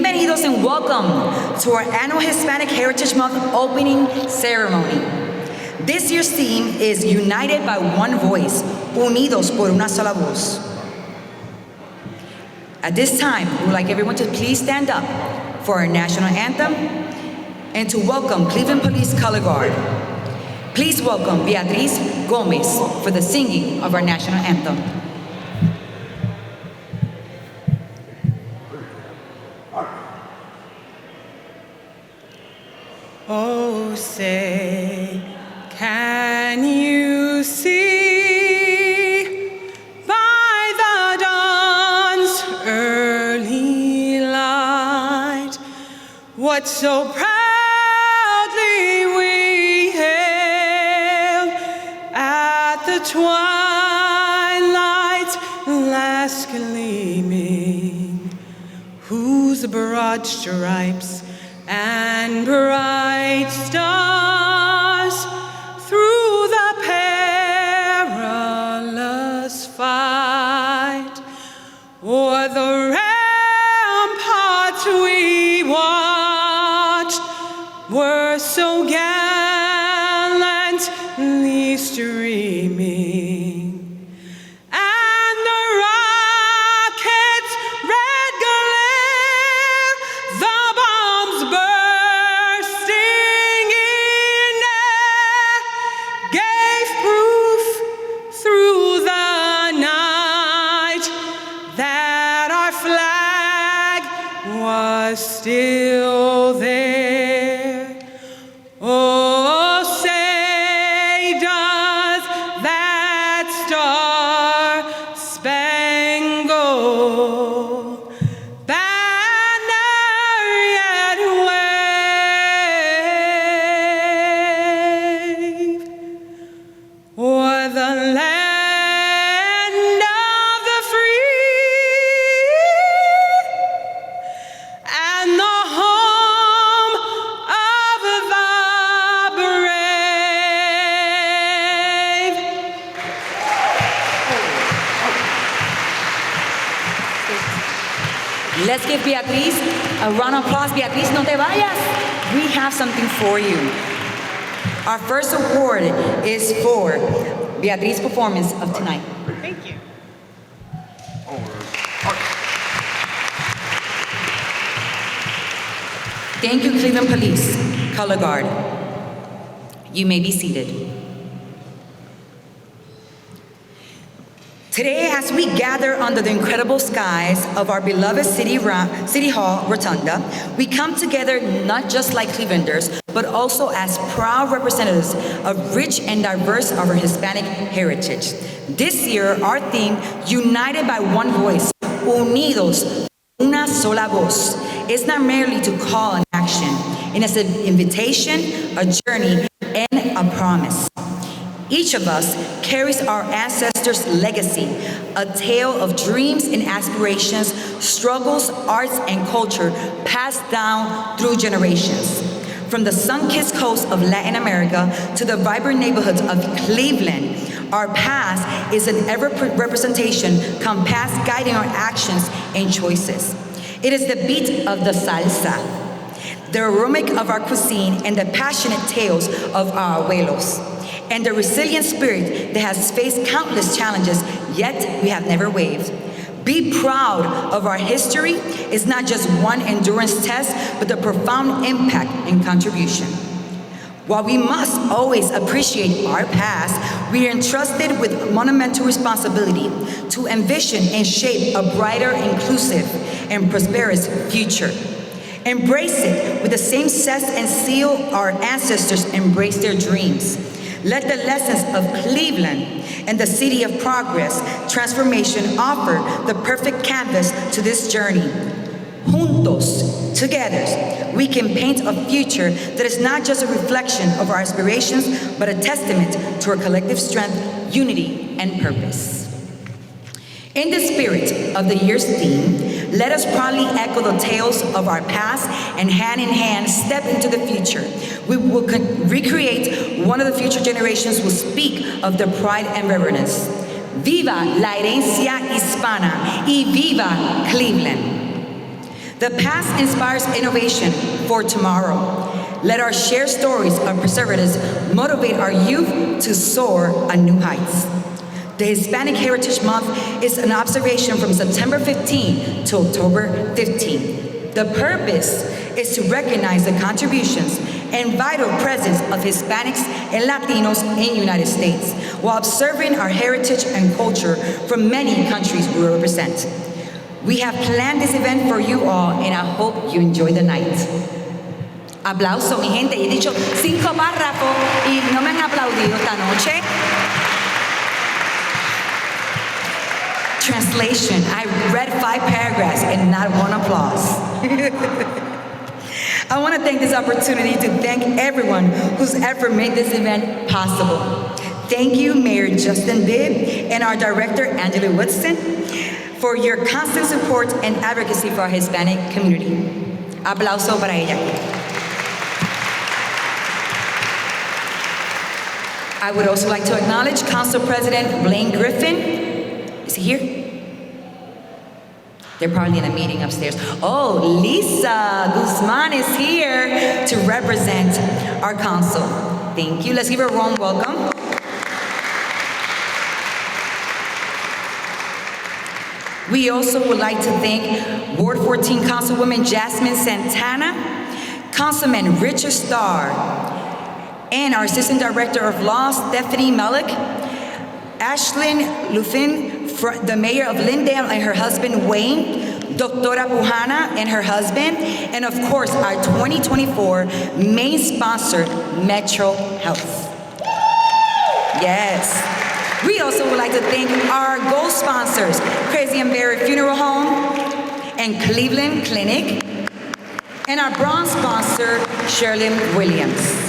Bienvenidos and welcome to our annual Hispanic Heritage Month opening ceremony. This year's theme is United by One Voice, Unidos por una sola voz. At this time, we would like everyone to please stand up for our national anthem and to welcome Cleveland Police Color Guard. Please welcome Beatriz Gomez for the singing of our national anthem. Oh, say, can you see by the dawn's early light what so proudly we hailed at the twilight's last gleaming, whose broad stripes and bright stars through the perilous fight o'er the ramparts we watched were so gallantly streaming. Still there. Oh, say does that star-spangled banner yet wave o'er the land of the free and the home of the brave? Let's give Beatriz a round of applause. Beatriz, no te vayas. We have something for you. Our first award is for Beatriz's performance of tonight. Thank you. Thank you, Cleveland Police Color Guard. You may be seated. Today, as we gather under the incredible skies of our beloved City Hall, Rotunda, we come together not just like Clevelanders, but also as proud representatives of rich and diverse of our Hispanic heritage. This year, our theme, United by One Voice, Unidos, una sola voz, is not merely to call an action. It is an invitation, a journey, and a promise. Each of us carries our ancestors' legacy, a tale of dreams and aspirations, struggles, arts, and culture passed down through generations. From the sun-kissed coast of Latin America to the vibrant neighborhoods of Cleveland, our past is an ever-representation compass guiding our actions and choices. It is the beat of the salsa, the aromatic of our cuisine, and the passionate tales of our abuelos, and the resilient spirit that has faced countless challenges, yet we have never wavered. Be proud of our history. It's not just one endurance test, but the profound impact and contribution. While we must always appreciate our past, we are entrusted with monumental responsibility to envision and shape a brighter, inclusive, and prosperous future. Embrace it with the same zest and zeal our ancestors embraced their dreams. Let the lessons of Cleveland and the city of progress, transformation offer the perfect canvas to this journey. Juntos, together, we can paint a future that is not just a reflection of our aspirations, but a testament to our collective strength, unity, and purpose. In the spirit of the year's theme, let us proudly echo the tales of our past and hand in hand step into the future. We will recreate one of the future generations will speak of their pride and reverence. Viva la herencia hispana y viva Cleveland. The past inspires innovation for tomorrow. Let our shared stories of perseverance motivate our youth to soar on new heights. The Hispanic Heritage Month is an observation from September 15 to October 15. The purpose is to recognize the contributions and vital presence of Hispanics and Latinos in the United States, while observing our heritage and culture from many countries we represent. We have planned this event for you all, and I hope you enjoy the night. Aplauso, mi gente. He dicho 5 párrafos y no me han aplaudido esta noche. Translation: I read 5 paragraphs and not one applause. I want to take this opportunity to thank everyone whose effort made this event possible. Thank you, Mayor Justin Bibb and our Director, Angela Woodson, for your constant support and advocacy for our Hispanic community. Aplauso para ella. I would also like to acknowledge Council President Blaine Griffin. Is he here? They're probably in a meeting upstairs. Oh, Lisa Guzman is here to represent our council. Thank you. Let's give her a warm welcome. We also would like to thank Ward 14 Councilwoman Jasmine Santana, Councilman Richard Starr, and our Assistant Director of Law, Stephanie Melick, Ashlyn Lufin, the Mayor of Lindale and her husband Wayne, Doctora Pujana and her husband, and of course our 2024 main sponsor, Metro Health. Yes. We also would like to thank our gold sponsors, Crazy and Barrett Funeral Home and Cleveland Clinic, and our bronze sponsor, Sherlyn Williams.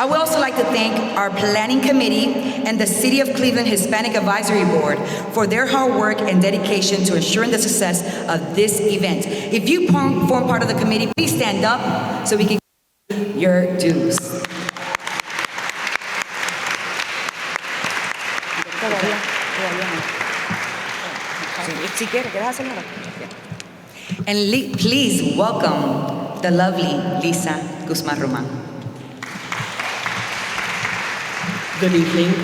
I would also like to thank our planning committee and the City of Cleveland Hispanic Advisory Board for their hard work and dedication to ensuring the success of this event. If you form part of the committee, please stand up so we can give your dues. And please welcome the lovely Lisa Guzman Roman. Good evening.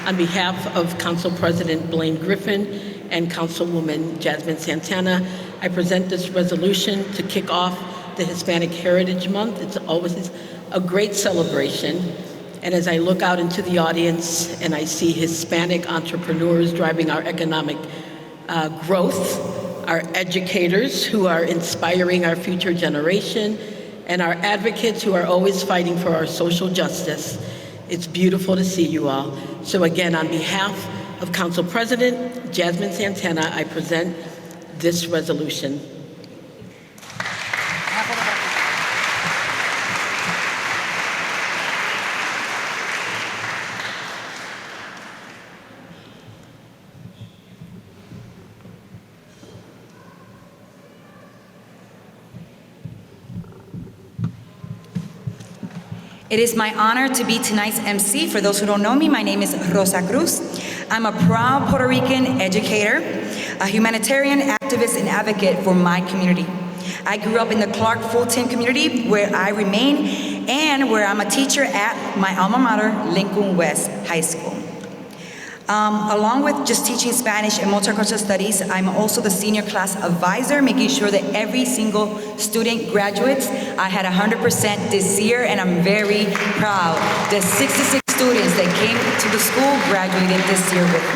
On behalf of Council President Blaine Griffin and Councilwoman Jasmine Santana, I present this resolution to kick off the Hispanic Heritage Month. It's always a great celebration. And as I look out into the audience and I see Hispanic entrepreneurs driving our economic growth, our educators who are inspiring our future generation, and our advocates who are always fighting for our social justice, it's beautiful to see you all. So again, on behalf of Council President Jasmine Santana, I present this resolution. It is my honor to be tonight's MC. For those who don't know me, my name is Rosa Cruz. I'm a proud Puerto Rican educator, a humanitarian activist and advocate for my community. I grew up in the Clark Fulton community where I remain and where I'm a teacher at my alma mater, Lincoln West High School. Along with just teaching Spanish and multicultural studies, I'm also the senior class advisor, making sure that every single student graduates. I had 100% this year, and I'm very proud that 66 students that came to the school graduated this year with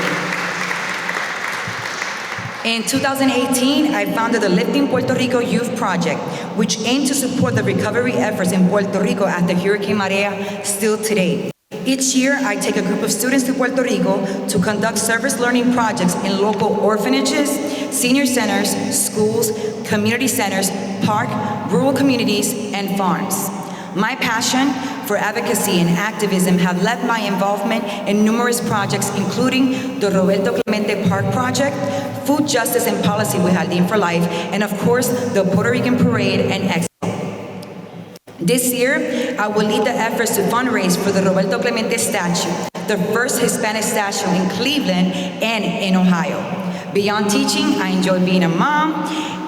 me. In 2018, I founded the Lifting Puerto Rico Youth Project, which aimed to support the recovery efforts in Puerto Rico after Hurricane Maria still today. Each year, I take a group of students to Puerto Rico to conduct service learning projects in local orphanages, senior centers, schools, community centers, park, rural communities, and farms. My passion for advocacy and activism have led my involvement in numerous projects, including the Roberto Clemente Park Project, Food Justice and Policy with Jardín for Life, and of course, the Puerto Rican Parade and Expo. This year, I will lead the efforts to fundraise for the Roberto Clemente statue, the first Hispanic statue in Cleveland and in Ohio. Beyond teaching, I enjoy being a mom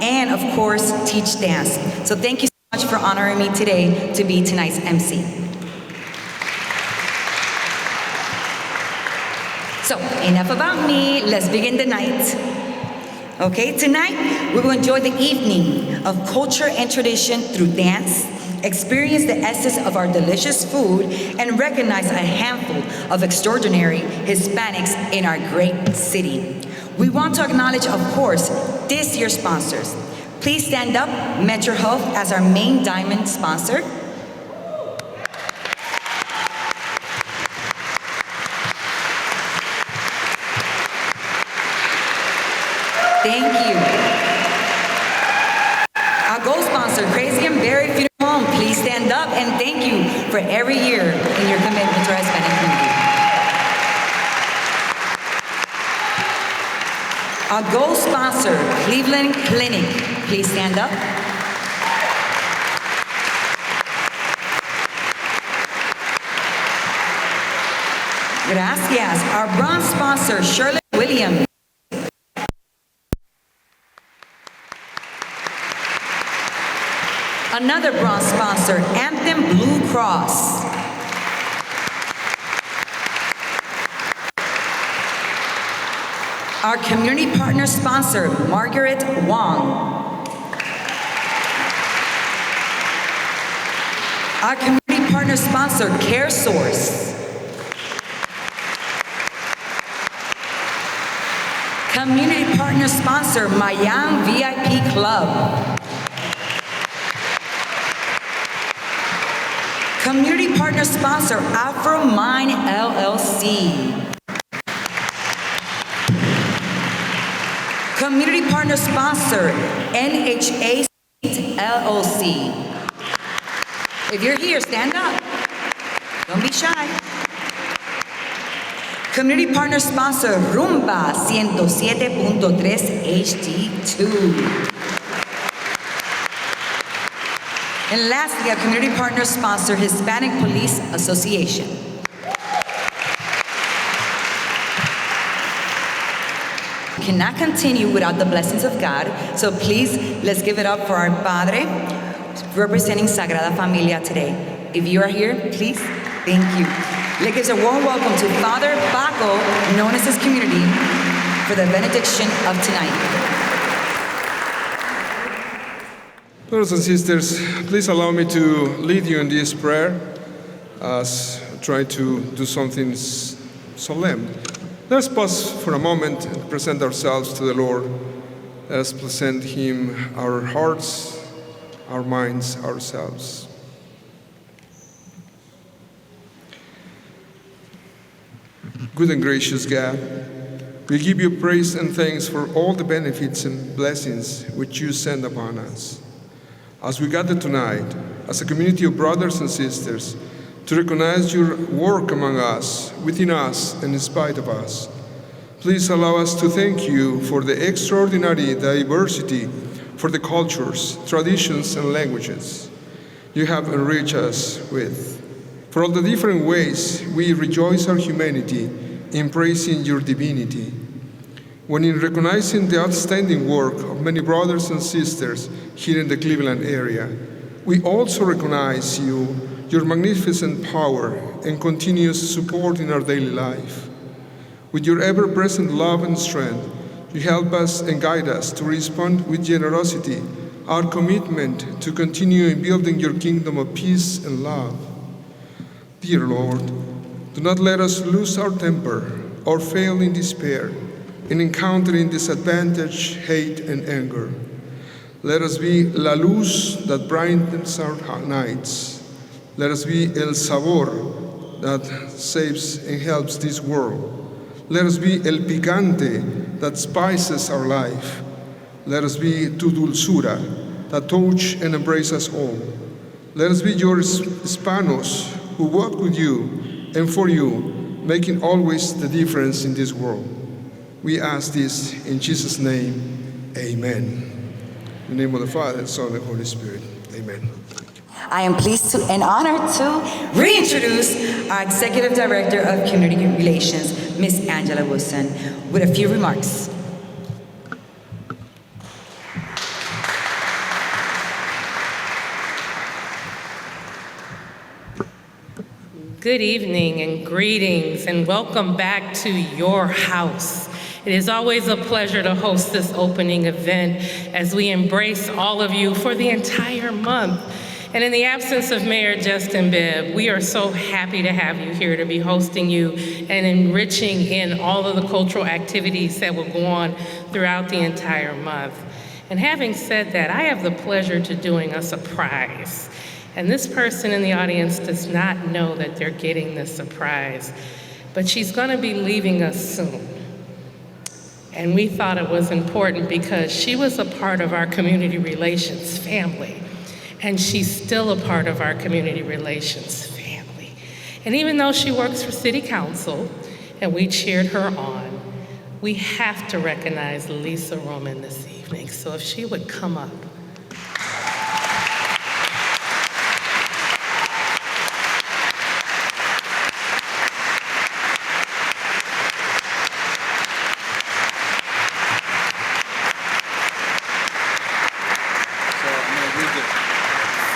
and, of course, teach dance. So thank you so much for honoring me today to be tonight's MC. So, enough about me. Let's begin the night. Okay, tonight we will enjoy the evening of culture and tradition through dance, experience the essence of our delicious food, and recognize a handful of extraordinary Hispanics in our great city. We want to acknowledge, of course, this year's sponsors. Please stand up, Metro Health as our main diamond sponsor. Thank you. Our gold sponsor, Crazy and Berry Funeral Home, please stand up and thank you for every year in your commitment to our Hispanic community. Our gold sponsor, Cleveland Clinic, please stand up. Gracias. Our bronze sponsor, Shirley Williams. Another bronze sponsor, Anthem Blue Cross. Our community partner sponsor, Margaret Wong. Our community partner sponsor, CareSource. Community partner sponsor, Mayang VIP Club. Community partner sponsor, Afro Mine LLC. Community partner sponsor, NHA LLC. If you're here, stand up. Don't be shy. Community partner sponsor, Rumba 107.3 HD2. And lastly, a community partner sponsor, Hispanic Police Association. We cannot continue without the blessings of God, so please, let's give it up for our Padre, representing Sagrada Familia today. If you are here, please, thank you. Let's give a warm welcome to Father Paco, known as his community, for the benediction of tonight. Brothers and sisters, please allow me to lead you in this prayer as I try to do something solemn. Let's pause for a moment and present ourselves to the Lord. Let's present Him our hearts, our minds, ourselves. Good and gracious God, we give you praise and thanks for all the benefits and blessings which you send upon us. As we gather tonight, as a community of brothers and sisters, to recognize your work among us, within us, and in spite of us, please allow us to thank you for the extraordinary diversity, for the cultures, traditions, and languages you have enriched us with, for all the different ways we rejoice our humanity in praising your divinity. When in recognizing the outstanding work of many brothers and sisters here in the Cleveland area, we also recognize your magnificent power and continuous support in our daily life. With your ever-present love and strength, you help us and guide us to respond with generosity, our commitment to continue in building your kingdom of peace and love. Dear Lord, do not let us lose our temper or fail in despair in encountering disadvantage, hate, and anger. Let us be la luz that brightens our nights. Let us be el sabor that saves and helps this world. Let us be el picante that spices our life. Let us be tu dulzura that touch and embrace us all. Let us be your Hispanos who walk with you and for you, making always the difference in this world. We ask this in Jesus' name, amen. In the name of the Father, the Son, and the Holy Spirit, amen. I am pleased to and honored to reintroduce our Executive Director of Community Relations, Ms. Angela Wilson, with a few remarks. Good evening and greetings and welcome back to your house. It is always a pleasure to host this opening event as we embrace all of you for the entire month. And in the absence of Mayor Justin Bibb, we are so happy to have you here to be hosting you and enriching in all of the cultural activities that will go on throughout the entire month. And having said that, I have the pleasure to doing a surprise. And this person in the audience does not know that they're getting this surprise, but she's gonna be leaving us soon. And we thought it was important because she was a part of our community relations family, and she's still a part of our community relations family. And even though she works for City Council, and we cheered her on, we have to recognize Lisa Roman this evening. So if she would come up.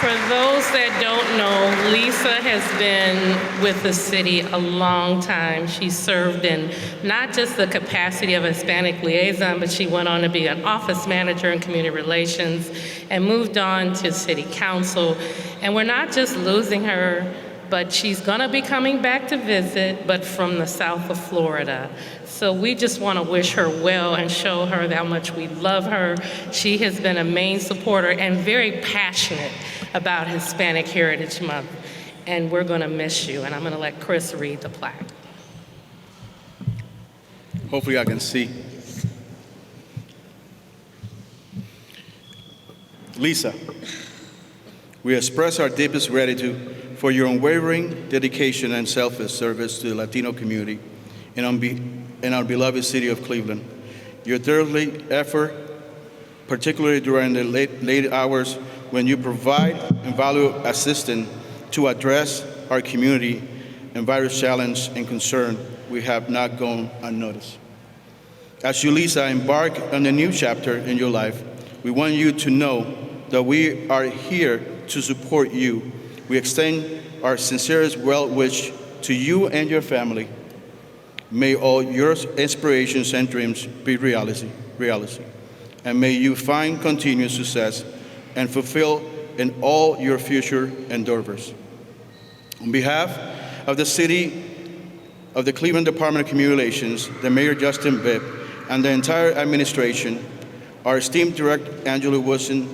For those that don't know, Lisa has been with the city a long time. She served in not just the capacity of a Hispanic liaison, but she went on to be an office manager in community relations and moved on to city council. And we're not just losing her, but she's gonna be coming back to visit, but from the south of Florida. So we just wanna wish her well and show her how much we love her. She has been a main supporter and very passionate about Hispanic Heritage Month. And we're gonna miss you. And I'm gonna let Chris read the plaque. Hopefully I can see. Lisa, we express our deepest gratitude for your unwavering dedication and selfless service to the Latino community in our beloved city of Cleveland. Your tireless effort, particularly during the late hours when you provide invaluable assistance to address our community and various challenges and concerns, we have not gone unnoticed. As you, Lisa, embark on a new chapter in your life, we want you to know that we are here to support you. We extend our sincerest well wish to you and your family. May all your inspirations and dreams be reality. And may you find continued success and fulfill in all your future endeavors. On behalf of the City of the Cleveland Department of Community Relations, the Mayor Justin Bibb, and the entire administration, our esteemed Director Angela Wilson,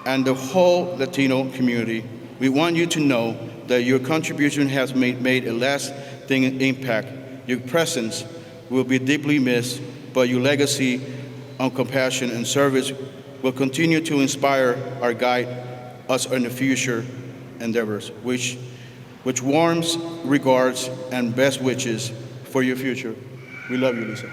and the whole Latino community, we want you to know that your contribution has made a lasting impact. Your presence will be deeply missed, but your legacy on compassion and service will continue to inspire or guide us in the future endeavors, which warms regards and best wishes for your future. We love you, Lisa.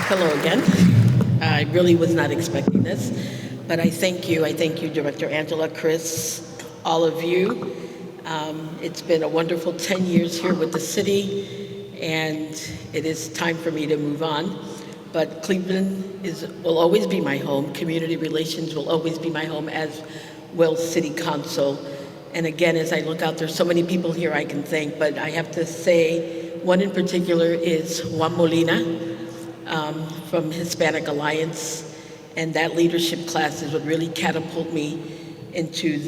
Hello again. I really was not expecting this, but I thank you. I thank you, Director Angela, Chris, all of you. It's been a wonderful 10 years here with the city, and it is time for me to move on. But Cleveland will always be my home. Community relations will always be my home, as will City Council. And again, as I look out, there's so many people here I can thank, but I have to say one in particular is Juan Molina, from Hispanic Alliance, and that leadership class is what really catapulted me into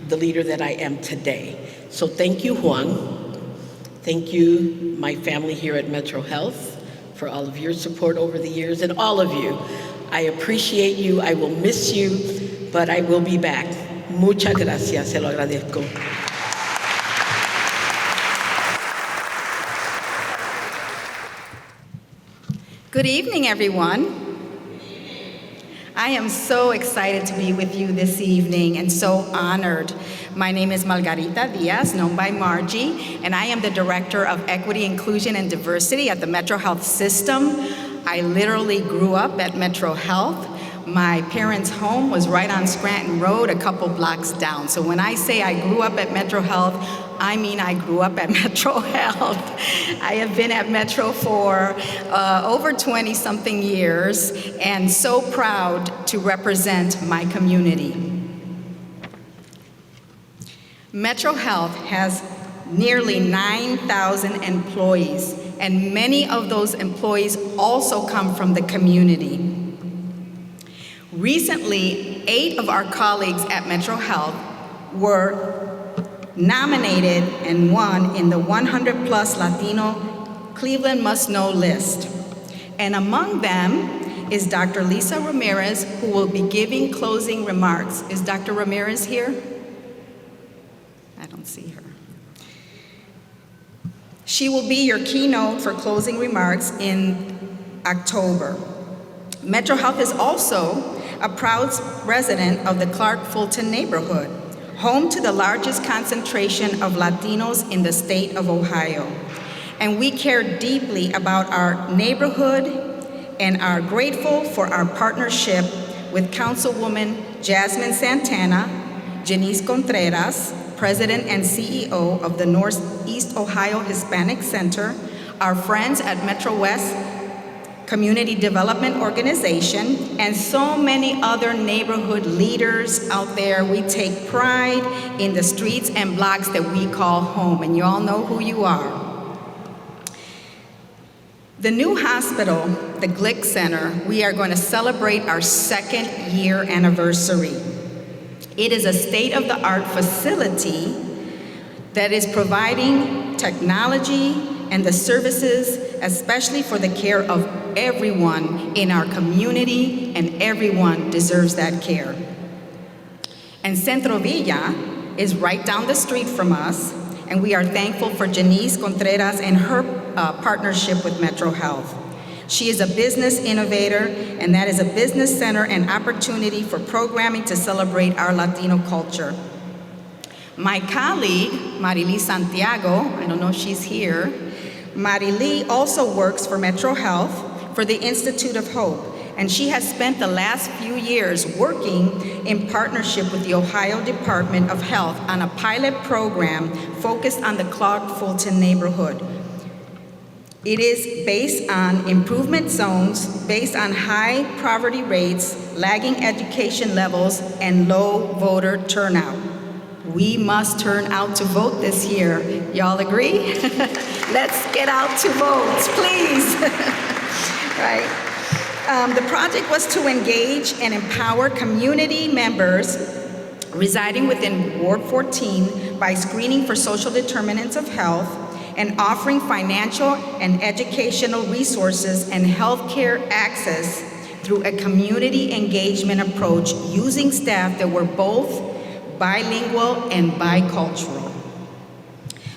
the leader that I am today. So thank you, Juan. Thank you, my family here at Metro Health, for all of your support over the years, and all of you. I appreciate you, I will miss you, but I will be back. Muchas gracias, se lo agradezco. Good evening, everyone. I am so excited to be with you this evening and so honored. My name is Margarita Diaz, known by Margie, and I am the Director of Equity, Inclusion, and Diversity at the Metro Health System. I literally grew up at Metro Health. My parents' home was right on Scranton Road, a couple blocks down. So when I say I grew up at Metro Health, I mean I grew up at Metro Health. I have been at Metro for over 20-something years, and so proud to represent my community. Metro Health has nearly 9,000 employees, and many of those employees also come from the community. Recently, 8 of our colleagues at Metro Health were nominated and won in the 100 Plus Latino Cleveland Must Know list. And among them is Dr. Lisa Ramirez, who will be giving closing remarks. Is Dr. Ramirez here? I don't see her. She will be your keynote for closing remarks in October. Metro Health is also a proud resident of the Clark Fulton neighborhood, home to the largest concentration of Latinos in the state of Ohio. And we care deeply about our neighborhood and are grateful for our partnership with Councilwoman Jasmine Santana, Janice Contreras, President and CEO of the Northeast Ohio Hispanic Center, our friends at Metro West Community Development Organization, and so many other neighborhood leaders out there. We take pride in the streets and blocks that we call home, and you all know who you are. The new hospital, the Glick Center, we are going to celebrate our 2nd year anniversary. It is a state-of-the-art facility that is providing technology and the services, especially for the care of everyone in our community, and everyone deserves that care. And Centro Villa is right down the street from us, and we are thankful for Janice Contreras and her partnership with Metro Health. She is a business innovator, and that is a business center and opportunity for programming to celebrate our Latino culture. My colleague, Marily Santiago, I don't know if she's here, Marily also works for Metro Health for the Institute of Hope, and she has spent the last few years working in partnership with the Ohio Department of Health on a pilot program focused on the Clark Fulton neighborhood. It is based on improvement zones, based on high poverty rates, lagging education levels, and low voter turnout. We must turn out to vote this year. Y'all agree? Let's get out to vote, please. Right? The project was to engage and empower community members residing within Ward 14 by screening for social determinants of health and offering financial and educational resources and healthcare access through a community engagement approach using staff that were both bilingual and bicultural.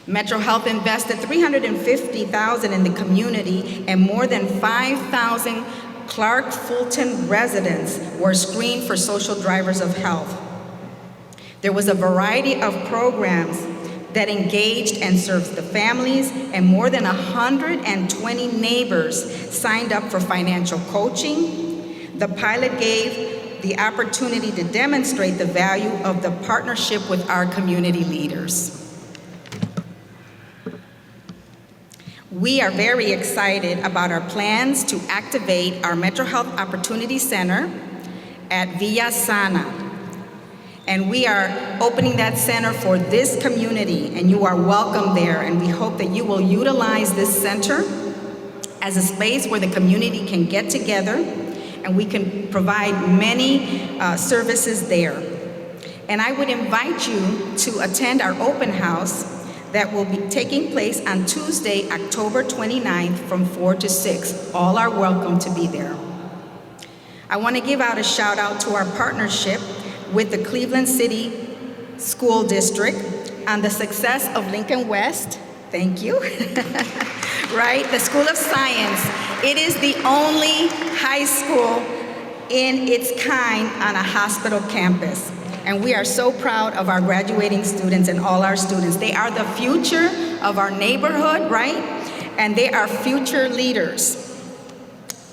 Metro Health invested $350,000 in the community, and more than 5,000 Clark Fulton residents were screened for social drivers of health. There was a variety of programs that engaged and served the families, and more than 120 neighbors signed up for financial coaching. The pilot gave the opportunity to demonstrate the value of the partnership with our community leaders. We are very excited about our plans to activate our Metro Health Opportunity Center at Villa Sana. And we are opening that center for this community, and you are welcome there. And we hope that you will utilize this center as a space where the community can get together, and we can provide many services there. And I would invite you to attend our open house that will be taking place on Tuesday, October 29th from 4 to 6. All are welcome to be there. I want to give out a shout out to our partnership with the Cleveland City School District on the success of Lincoln West. Thank you. Right, the School of Science. It is the only high school in its kind on a hospital campus. And we are so proud of our graduating students and all our students. They are the future of our neighborhood, right? And they are future leaders.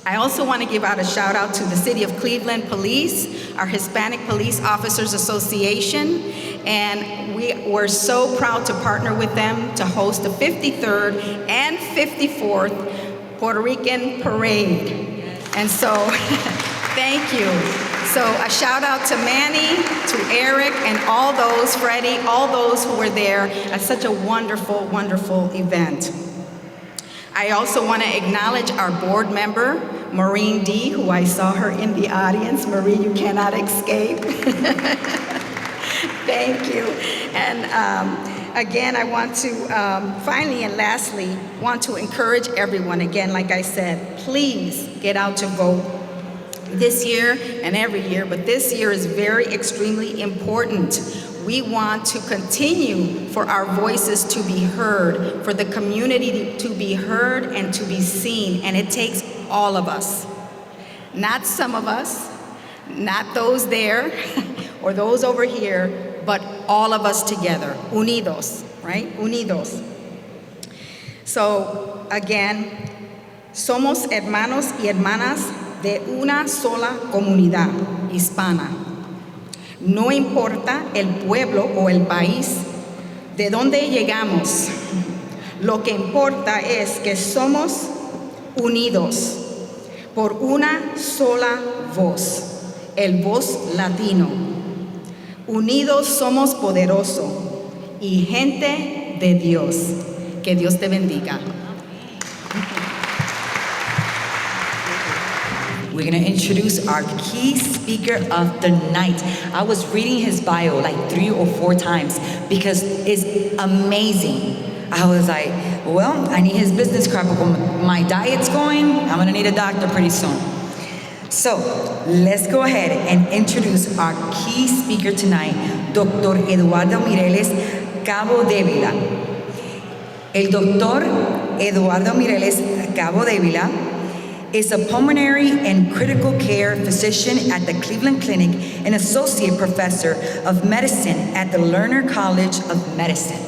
I also want to give out a shout out to the City of Cleveland Police, our Hispanic Police Officers Association, and we were so proud to partner with them to host the 53rd and 54th Puerto Rican Parade. And so, thank you. So a shout out to Manny, to Eric, and all those, Freddie, all those who were there at such a wonderful, wonderful event. I also want to acknowledge our board member, Maureen D., who I saw her in the audience. Maureen, you cannot escape. Thank you. And again, I want to, finally and lastly, want to encourage everyone, again, like I said, please get out to vote this year and every year, but this year is very extremely important. We want to continue for our voices to be heard, for the community to be heard and to be seen, and it takes all of us. Not some of us, not those there or those over here, but all of us together, unidos, right? Unidos. So again, somos hermanos y hermanas de una sola comunidad hispana. No importa el pueblo o el país de donde llegamos, lo que importa es que somos unidos por una sola voz, el voz latino. Unidos somos poderosos y gente de Dios. Que Dios te bendiga. We're going to introduce our key speaker of the night. I was reading his bio like 3 or 4 times because it's amazing. I was like, well, I need his business card, but when my diet's going, I'm going to need a doctor pretty soon. So let's go ahead and introduce our key speaker tonight, Dr. Eduardo Mireles Cabo Dávila. El Dr. Eduardo Mireles Cabo Dávila is a pulmonary and critical care physician at the Cleveland Clinic and associate professor of medicine at the Lerner College of Medicine.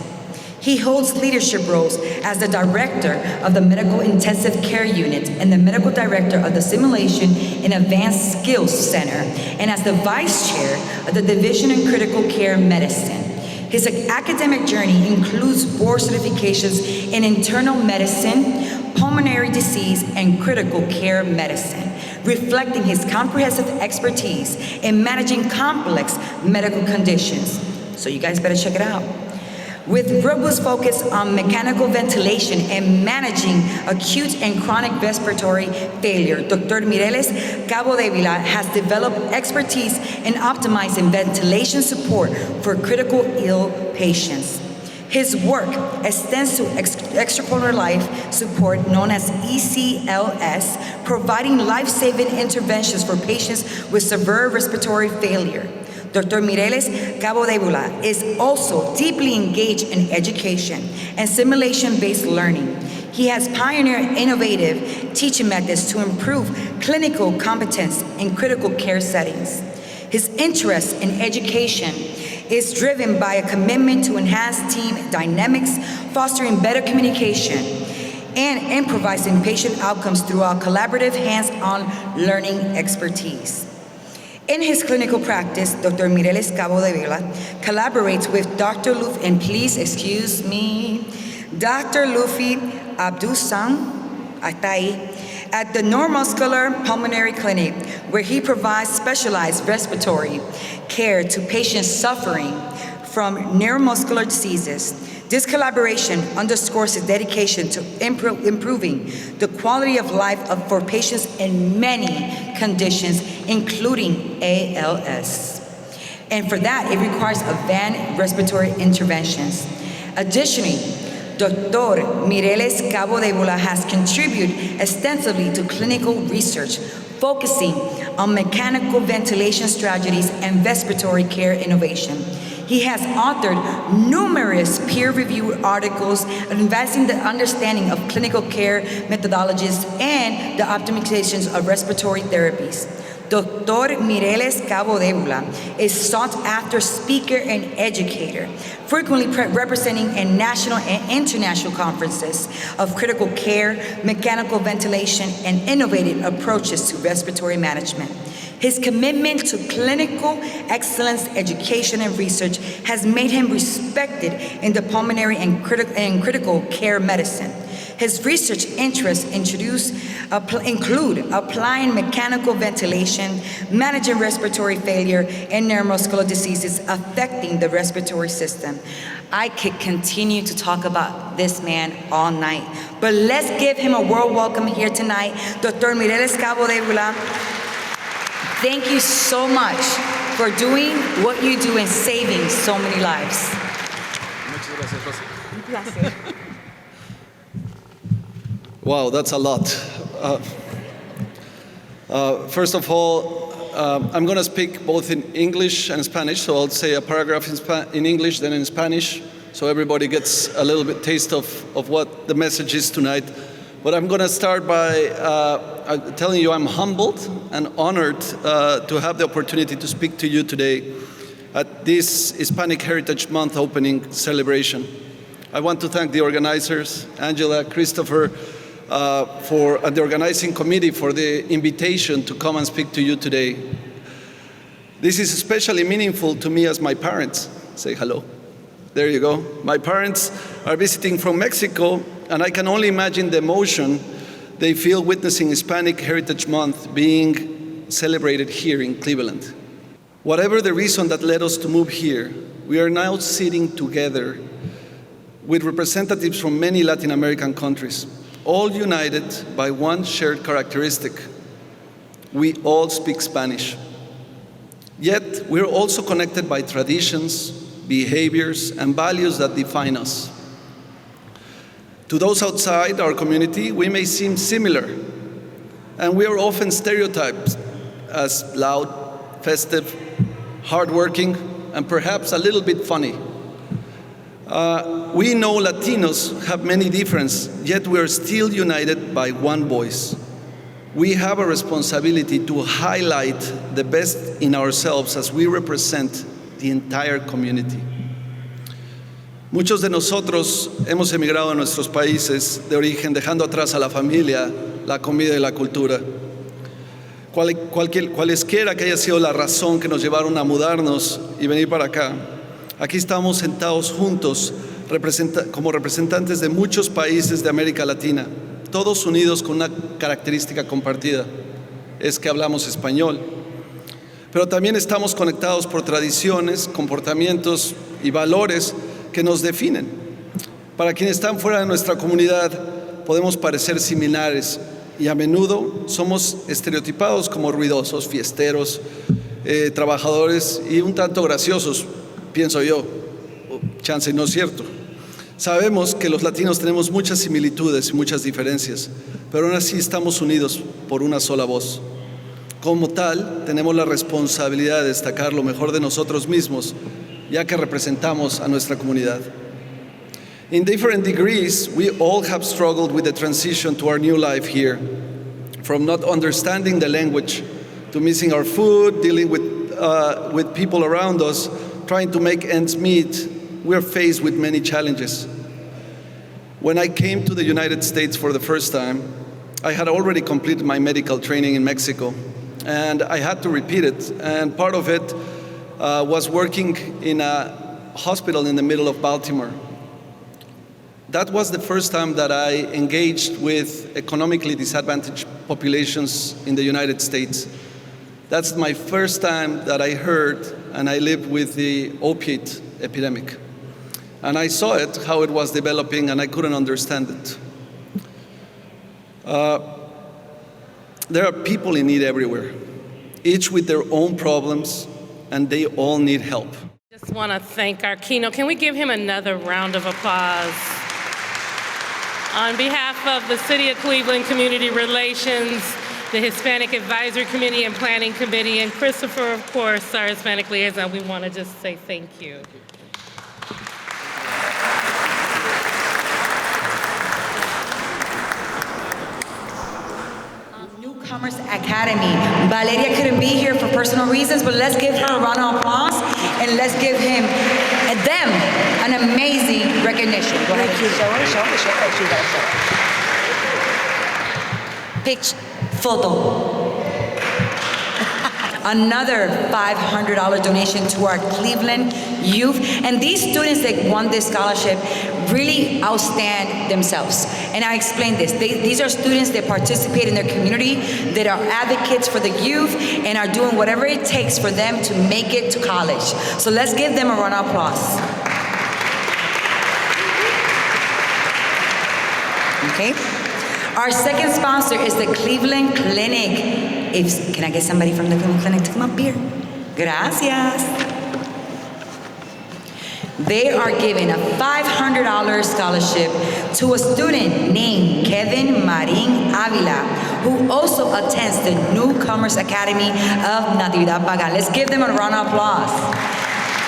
He holds leadership roles as the director of the Medical Intensive Care Unit and the medical director of the Simulation and Advanced Skills Center, and as the vice chair of the Division in Critical Care Medicine. His academic journey includes board certifications in internal medicine, pulmonary disease, and critical care medicine, reflecting his comprehensive expertise in managing complex medical conditions. So you guys better check it out. With robust focus on mechanical ventilation and managing acute and chronic respiratory failure, Dr. Mireles Cabo Dávila has developed expertise in optimizing ventilation support for critical ill patients. His work extends to extrapulmonary life support, known as ECLS, providing life-saving interventions for patients with severe respiratory failure. Dr. Mireles Cabo Dávila is also deeply engaged in education and simulation-based learning. He has pioneered innovative teaching methods to improve clinical competence in critical care settings. His interest in education is driven by a commitment to enhance team dynamics, fostering better communication, and improvising patient outcomes throughout collaborative hands-on learning expertise. In his clinical practice, Dr. Mireles Cabo Dávila collaborates with Dr. Luffy, and please excuse me, Dr. Luffy Abdusam Atai at the Neuromuscular Pulmonary Clinic, where he provides specialized respiratory care to patients suffering from neuromuscular diseases. This collaboration underscores his dedication to improving the quality of life for patients in many conditions, including ALS. And for that, it requires advanced respiratory interventions. Additionally, Dr. Mireles Cabo Dávila has contributed extensively to clinical research, focusing on mechanical ventilation strategies and respiratory care innovation. He has authored numerous peer-reviewed articles advancing the understanding of clinical care methodologies and the optimizations of respiratory therapies. Dr. Mireles Cabo de Bula is sought-after speaker and educator, frequently representing in national and international conferences of critical care, mechanical ventilation, and innovative approaches to respiratory management. His commitment to clinical excellence, education, and research has made him respected in the pulmonary and critical care medicine. His research interests include applying mechanical ventilation, managing respiratory failure, and neuromuscular diseases affecting the respiratory system. I could continue to talk about this man all night, but let's give him a warm welcome here tonight, Dr. Mireles Cabo de Bula. Thank you so much for doing what you do and saving so many lives. Un placer. Wow, that's a lot. First of all, I'm going to speak both in English and Spanish, so I'll say a paragraph in English, then in Spanish, so everybody gets a little bit taste of what the message is tonight. But I'm going to start by telling you I'm humbled and honored to have the opportunity to speak to you today at this Hispanic Heritage Month opening celebration. I want to thank the organizers, Angela, Christopher, and the organizing committee for the invitation to come and speak to you today. This is especially meaningful to me as my parents. Say hello. There you go. My parents are visiting from Mexico, and I can only imagine the emotion they feel witnessing Hispanic Heritage Month being celebrated here in Cleveland. Whatever the reason that led us to move here, we are now sitting together with representatives from many Latin American countries, all united by one shared characteristic. We all speak Spanish. Yet, we're also connected by traditions, behaviors, and values that define us. To those outside our community, we may seem similar, and we are often stereotyped as loud, festive, hardworking, and perhaps a little bit funny. We know Latinos have many differences, yet we are still united by one voice. We have a responsibility to highlight the best in ourselves as we represent the entire community. Muchos de nosotros hemos emigrado a nuestros países de origen, dejando atrás a la familia, la comida y la cultura. Cualesquiera que haya sido la razón que nos llevaron a mudarnos y venir para acá, aquí estamos sentados juntos como representantes de muchos países de América Latina, todos unidos con una característica compartida, es que hablamos español. Pero también estamos conectados por tradiciones, comportamientos y valores que nos definen. Para quienes están fuera de nuestra comunidad, podemos parecer similares y a menudo somos estereotipados como ruidosos, fiesteros, trabajadores y un tanto graciosos, pienso yo. Chance no es cierto. Sabemos que los latinos tenemos muchas similitudes y muchas diferencias, pero aún así estamos unidos por una sola voz. Como tal, tenemos la responsabilidad de destacar lo mejor de nosotros mismos, ya que representamos a nuestra comunidad. In different degrees, we all have struggled with the transition to our new life here, from not understanding the language to missing our food, dealing with people around us, trying to make ends meet. We're faced with many challenges. When I came to the United States for the first time, I had already completed my medical training in Mexico, and I had to repeat it, and part of it was working in a hospital in the middle of Baltimore. That was the first time that I engaged with economically disadvantaged populations in the United States. That's my first time that I heard and I lived with the opiate epidemic. And I saw it, how it was developing, and I couldn't understand it. There are people in need everywhere, each with their own problems, and they all need help. Just want to thank our keynote. Can we give him another round of applause? On behalf of the City of Cleveland Community Relations, the Hispanic Advisory Committee and Planning Committee, and Christopher, of course, our Hispanic liaison, we want to just say thank you. Newcomers Academy. Valeria couldn't be here for personal reasons, but let's give her a round of applause and let's give them an amazing recognition. Go ahead. Show her. Picture, photo. Another $500 donation to our Cleveland youth. And these students that won this scholarship really outstand themselves. And I explained this. These are students that participate in their community, that are advocates for the youth, and are doing whatever it takes for them to make it to college. So let's give them a round of applause. Okay? Our second sponsor is the Cleveland Clinic. Can I get somebody from the Cleveland Clinic to come up here? Gracias. They are giving a $500 scholarship to a student named Kevin Marin Avila, who also attends the Newcomers Academy of Natividad Pagan. Let's give them a round of applause.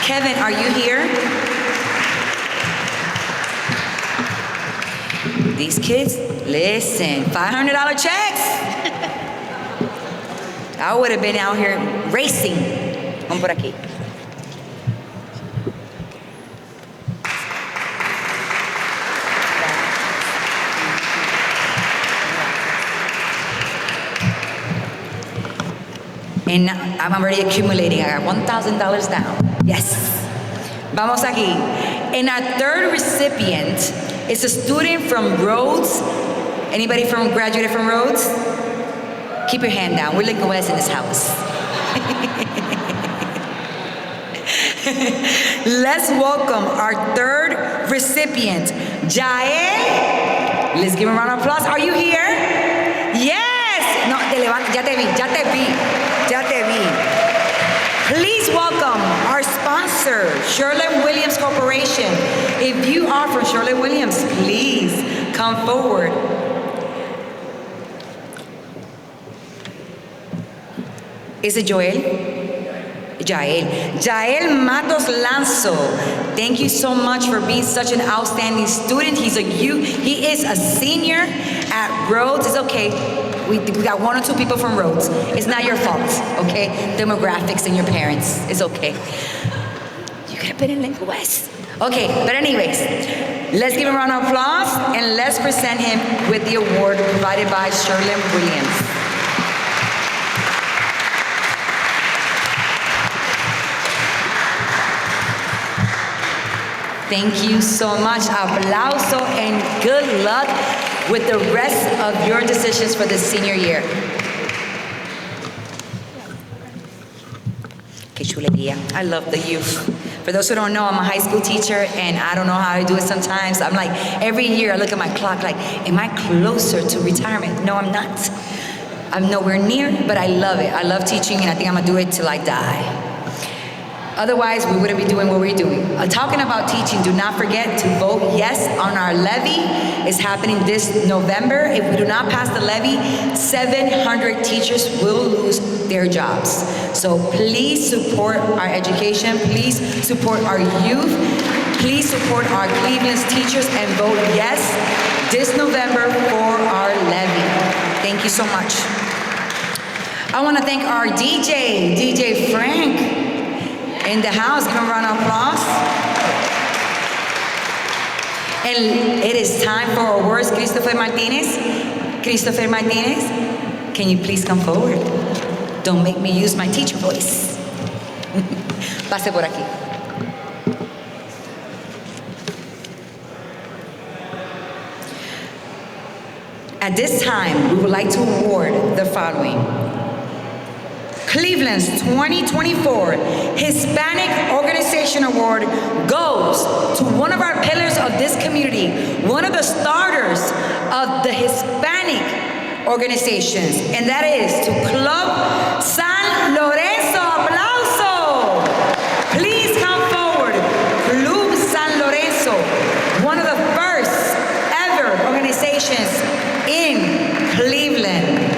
Kevin, are you here? These kids, listen, $500 checks. I would have been out here racing. Vamos por aquí. And I'm already accumulating. I got $1,000 down. Yes. Vamos aquí. And our third recipient is a student from Rhodes. Anybody graduated from Rhodes? Keep your hand down. We're Lincoln West in this house. Let's welcome our third recipient, Jael. Let's give him a round of applause. Are you here? Yes. No, ya te vi. Please welcome our sponsor, Sherwin-Williams Corporation. If you are from Sherwin-Williams, please come forward. Is it Joel? Jael Matos Lanzo. Thank you so much for being such an outstanding student. He is a senior at Rhodes. It's okay. We got one or two people from Rhodes. It's not your fault, okay? Demographics and your parents. It's okay. You could have been in Lincoln West. Okay, but anyways, let's give him a round of applause and let's present him with the award provided by Sherwin-Williams. Thank you so much. Aplauso and good luck with the rest of your decisions for this senior year. Que chulería. I love the youth. For those who don't know, I'm a high school teacher and I don't know how I do it sometimes. I'm like, every year I look at my clock like, am I closer to retirement? No, I'm not. I'm nowhere near, but I love it. I love teaching and I think I'm gonna do it till I die. Otherwise, we wouldn't be doing what we're doing. Talking about teaching, do not forget to vote yes on our levy. It's happening this November. If we do not pass the levy, 700 teachers will lose their jobs. So please support our education. Please support our youth. Please support our Cleveland's teachers and vote yes this November for our levy. Thank you so much. I want to thank our DJ Frank, in the house. Give him a round of applause. And it is time for our words. Christopher Martinez, can you please come forward? Don't make me use my teacher voice. Pase por aquí. At this time, we would like to award the following. Cleveland's 2024 Hispanic Organization Award goes to one of our pillars of this community, one of the starters of the Hispanic organizations, and that is to Club San Lorenzo. Aplauso! Please come forward. Club San Lorenzo, one of the first ever organizations in Cleveland.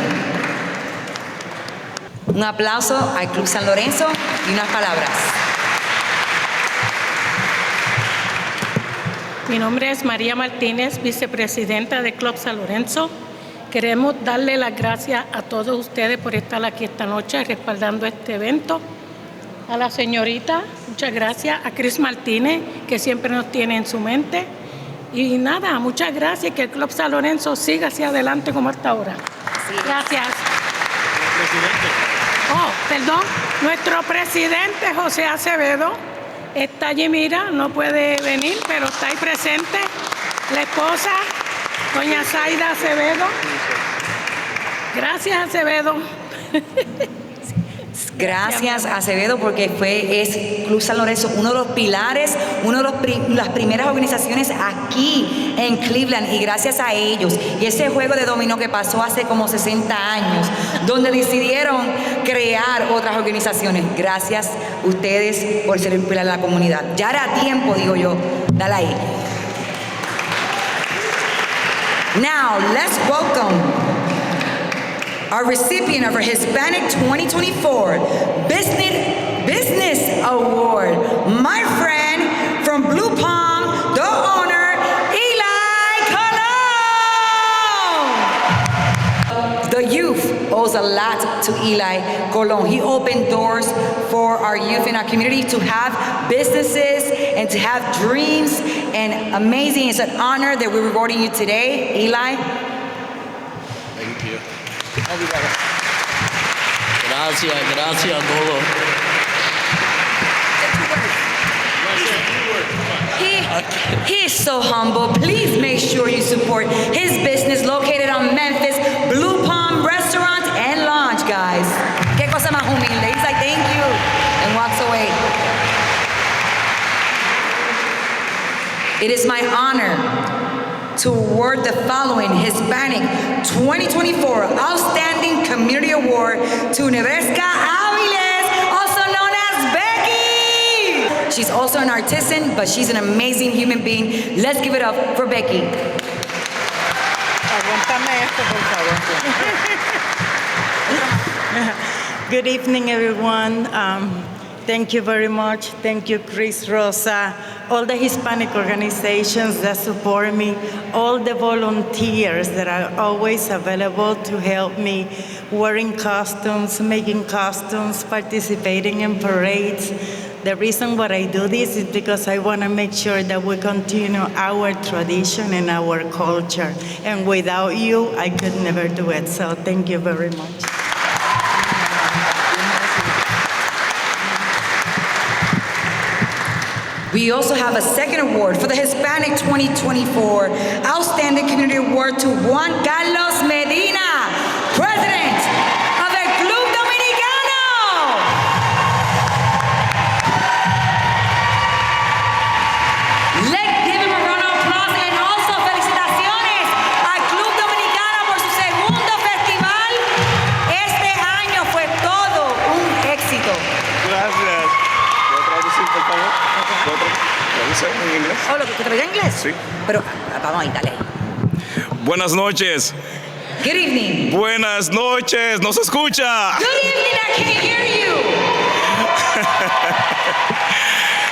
Un aplauso al Club San Lorenzo y unas palabras. Mi nombre es María Martínez, vicepresidenta de Club San Lorenzo. Queremos darle las gracias a todos ustedes por estar aquí esta noche respaldando este evento. A la señorita, muchas gracias. A Chris Martínez, que siempre nos tiene en su mente. Y nada, muchas gracias. Que el Club San Lorenzo siga hacia adelante como hasta ahora. Gracias. Oh, perdón. Nuestro presidente José Acevedo está allí, mira, no puede venir, pero está ahí presente. La esposa, doña Zaida Acevedo. Gracias, Acevedo. Gracias, Acevedo, porque es Club San Lorenzo uno de los pilares, las primeras organizaciones aquí en Cleveland, y gracias a ellos y ese juego de dominó que pasó hace como 60 años, donde decidieron crear otras organizaciones. Gracias a ustedes por ser un pilar de la comunidad. Ya era tiempo, digo yo. Dale ahí. Now, let's welcome our recipient of our Hispanic 2024 Business Award, my friend from Blue Palm, the owner, Eli Colon. The youth owes a lot to Eli Colon. He opened doors for our youth in our community to have businesses and to have dreams, and amazing. It's an honor that we're rewarding you today, Eli. Thank you. Gracias a todos. He is so humble. Please make sure you support his business located on Memphis, Blue Palm Restaurant and Lounge, guys. Qué cosa más humilde. He's like, thank you, and walks away. It is my honor to award the following Hispanic 2024 Outstanding Community Award to Nebraska Aviles, also known as Becky. She's also an artisan, but she's an amazing human being. Let's give it up for Becky. Aguántame esto, por favor. Good evening, everyone. Thank you very much. Thank you, Chris, Rosa, all the Hispanic organizations that support me, all the volunteers that are always available to help me, wearing costumes, making costumes, participating in parades. The reason why I do this is because I want to make sure that we continue our tradition and our culture. And without you, I could never do it. So thank you very much. We also have a second award for the Hispanic 2024 Outstanding Community Award to Juan Carlos Medina, President of el Club Dominicano. Let's give him a round of applause, and also felicitaciones al Club Dominicano por su segundo festival. Este año fue todo un éxito. Gracias. ¿Puedo traducir, por favor? ¿En inglés? Oh, ¿lo que te en inglés? Sí. Pero vamos ahí, dale. Buenas noches. Good evening. Buenas noches. ¿Nos escucha? Good evening, I can't hear you.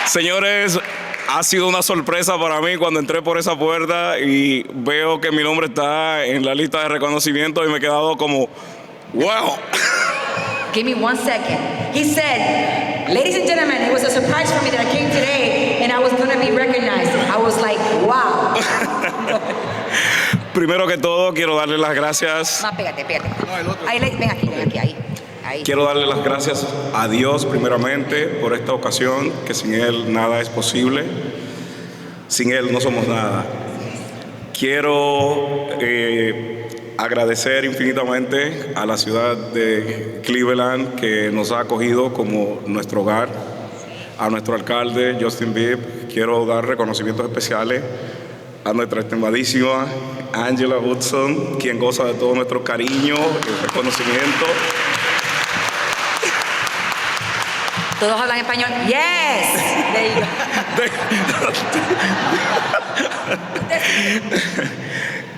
Señores, ha sido una sorpresa para mí cuando entré por esa puerta y veo que mi nombre está en la lista de reconocimiento y me he quedado como, wow. Give me 1 second. He said, ladies and gentlemen, it was a surprise for me that I came today and I was going to be recognized. I was like, wow. Primero que todo, quiero darle las gracias. Más, pégate. Ahí, ven aquí, ahí. Quiero darle las gracias a Dios primeramente por esta ocasión, que sin Él nada es posible. Sin Él no somos nada. Quiero agradecer infinitamente a la ciudad de Cleveland, que nos ha acogido como nuestro hogar, a nuestro alcalde Justin Bibb. Quiero dar reconocimientos especiales a nuestra estimadísima Angela Hudson, quien goza de todo nuestro cariño y reconocimiento. ¿Todos hablan español? Yes. There you go.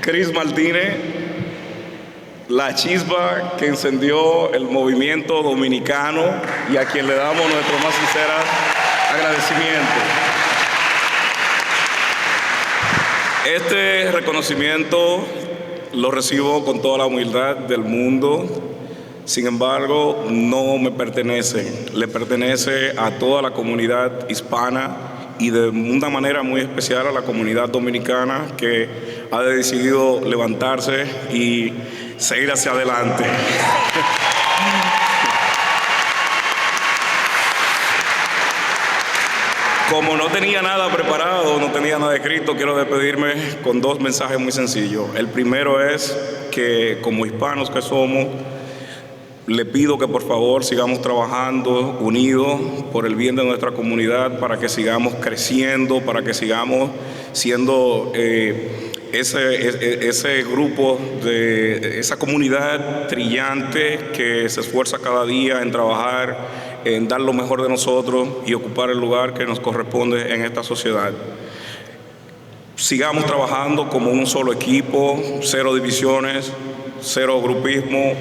Chris Martínez, la chispa que encendió el movimiento dominicano y a quien le damos nuestro más sincero agradecimiento. Este reconocimiento lo recibo con toda la humildad del mundo. Sin embargo, no me pertenece, le pertenece a toda la comunidad hispana y de una manera muy especial a la comunidad dominicana que ha decidido levantarse y seguir hacia adelante. Como no tenía nada preparado, no tenía nada escrito, quiero despedirme con dos mensajes muy sencillos. El primero es que como hispanos que somos, le pido que por favor sigamos trabajando unidos por el bien de nuestra comunidad, para que sigamos creciendo, para que sigamos siendo ese grupo, esa comunidad trillante que se esfuerza cada día en trabajar, en dar lo mejor de nosotros y ocupar el lugar que nos corresponde en esta sociedad. Sigamos trabajando como un solo equipo, cero divisiones, cero grupismo.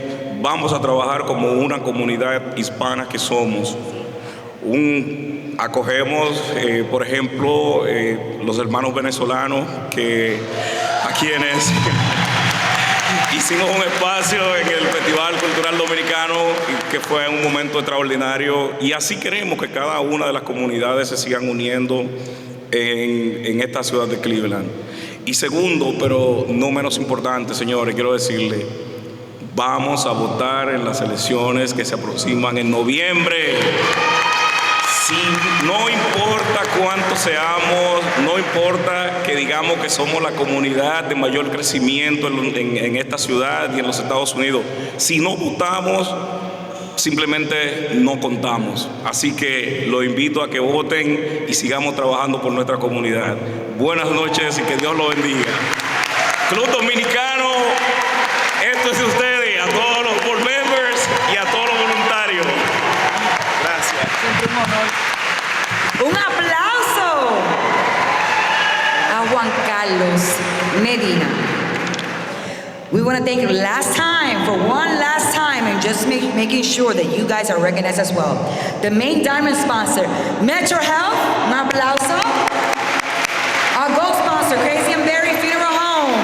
Vamos a trabajar como una comunidad hispana que somos. Acogemos, por ejemplo, los hermanos venezolanos a quienes hicimos un espacio en el Festival Cultural Dominicano, que fue un momento extraordinario, y así queremos que cada una de las comunidades se sigan uniendo en esta ciudad de Cleveland. Y segundo, pero no menos importante, señores, quiero decirles, vamos a votar en las elecciones que se aproximan en noviembre. No importa cuántos seamos, no importa que digamos que somos la comunidad de mayor crecimiento en esta ciudad y en los Estados Unidos, si no votamos, simplemente no contamos. Así que los invito a que voten y sigamos trabajando por nuestra comunidad. Buenas noches y que Dios los bendiga. Club Dominicano, esto es de ustedes, a todos los board members y a todos los voluntarios. Gracias. Siempre un honor. Un aplauso a Juan Carlos Medina. We want to thank you one last time, and just making sure that you guys are recognized as well. The main diamond sponsor, Metro Health, un aplauso. Our gold sponsor, Crazy and Berry Funeral Home.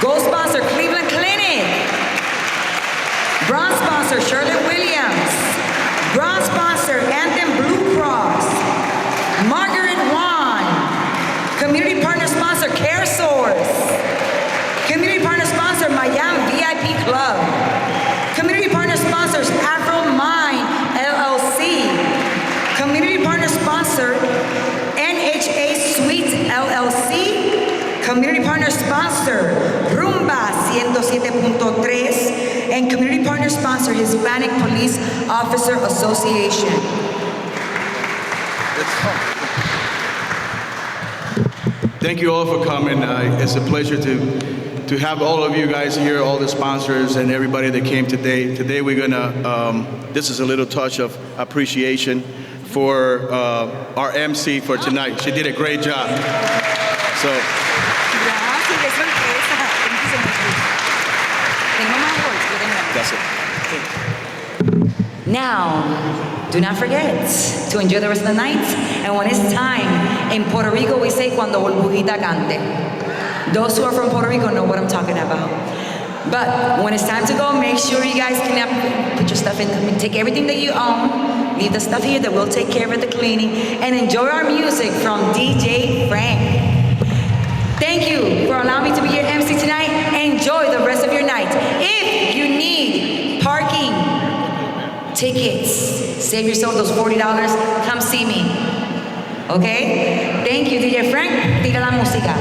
Gold sponsor, Cleveland Clinic. Bronze sponsor, Shirley Williams. Bronze sponsor, Anthem Blue Cross. Margaret Wan. Community partner sponsor, CareSource. Community partner sponsor, Miami VIP Club. Community partner sponsors, Afro Mind LLC. Community partner sponsor, NHA Suites LLC. Community partner sponsor, Rumba 107.3. And community partner sponsor, Hispanic Police Officer Association. Thank you all for coming. It's a pleasure to have all of you guys here, all the sponsors and everybody that came today. Today we're gonna, this is a little touch of appreciation for our MC for tonight. She did a great job. So. That's it. Now, do not forget to enjoy the rest of the night. And when it's time, in Puerto Rico we say cuando burbujita cante. Those who are from Puerto Rico know what I'm talking about. But when it's time to go, make sure you guys clean up, put your stuff in, take everything that you own, leave the stuff here that we'll take care of the cleaning, and enjoy our music from DJ Frank. Thank you for allowing me to be your MC tonight. Enjoy the rest of your night. If you need parking, tickets, save yourself those $40, come see me. Okay? Thank you, DJ Frank. Tira la música.